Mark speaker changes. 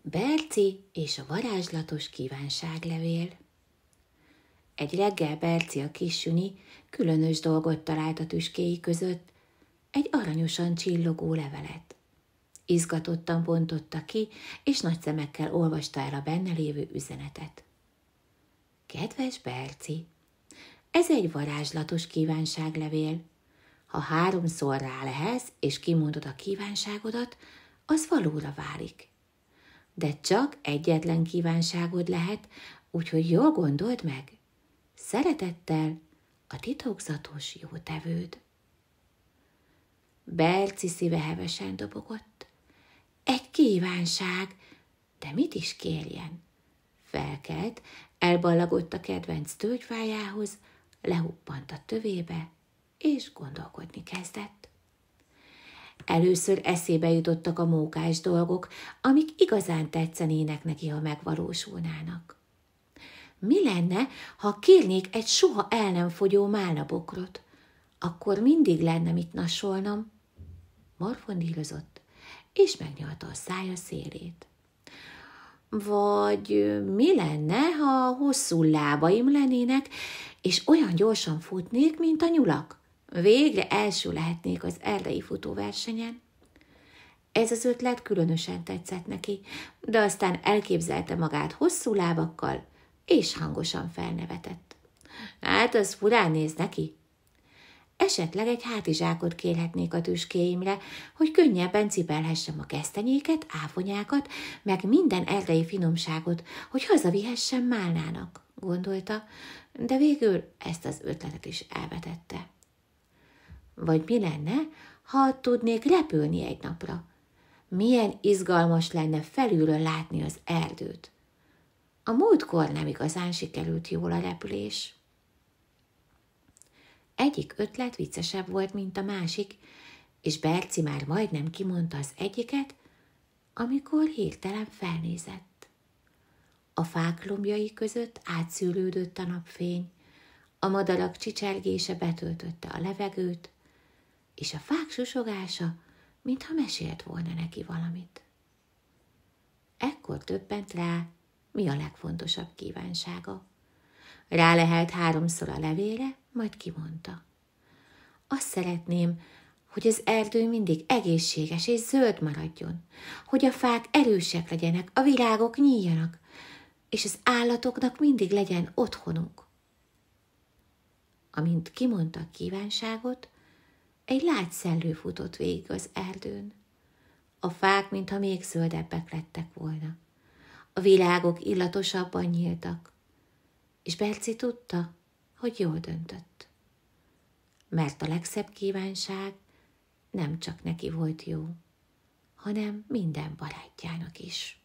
Speaker 1: Berci és a varázslatos kívánságlevél. Egy reggel Berci a kis süni különös dolgot talált a tüskéi között, egy aranyosan csillogó levelet. Izgatottan bontotta ki, és nagy szemekkel olvasta el a benne lévő üzenetet. Kedves Berci, ez egy varázslatos kívánságlevél. Ha 3-szor rálehelsz, és kimondod a kívánságodat, az valóra válik. De csak egyetlen kívánságod lehet, úgyhogy jól gondold meg. Szeretettel, a titokzatos jótevőd. Berci szíve hevesen dobogott. Egy kívánság, de mit is kérjen? Felkelt, elballagott a kedvenc tölgyfájához, lehuppant a tövébe, és gondolkodni kezdett. Először eszébe jutottak a mókás dolgok, amik igazán tetszenének neki, ha megvalósulnának. Mi lenne, ha kérnék egy soha el nem fogyó málnabokrot? Akkor mindig lenne mit nasolnom. Morfondírozott, és megnyalta a szája szélét. Vagy mi lenne, ha hosszú lábaim lennének, és olyan gyorsan futnék, mint a nyulak? Végre első lehetnék az erdei futóversenyen. Ez az ötlet különösen tetszett neki, de aztán elképzelte magát hosszú lábakkal, és hangosan felnevetett. Hát, az furán néz neki. Esetleg egy hátizsákot kérhetnék a tüskéimre, hogy könnyebben cipelhessem a kesztenyéket, áfonyákat, meg minden erdei finomságot, hogy hazavihessem málnának, gondolta, de végül ezt az ötletet is elvetette. Vagy mi lenne, ha tudnék repülni egy napra? Milyen izgalmas lenne felülről látni az erdőt. A múltkor nem igazán sikerült jól a repülés. Egyik ötlet viccesebb volt, mint a másik, és Berci már majdnem kimondta az egyiket, amikor hirtelen felnézett. A fák lombjai között átszűrődött a napfény, a madarak csicsergése betöltötte a levegőt, és a fák susogása, mintha mesélt volna neki valamit. Ekkor döbbent rá, mi a legfontosabb kívánsága. Rálehelt 3-szor a levélre, majd kimondta. Azt szeretném, hogy az erdő mindig egészséges és zöld maradjon, hogy a fák erősek legyenek, a virágok nyíljanak, és az állatoknak mindig legyen otthonuk. Amint kimondta a kívánságot, egy lágy szellő futott végig az erdőn. A fák, mintha még zöldebbek lettek volna. A virágok illatosabban nyíltak, és Berci tudta, hogy jól döntött. Mert a legszebb kívánság nem csak neki volt jó, hanem minden barátjának is.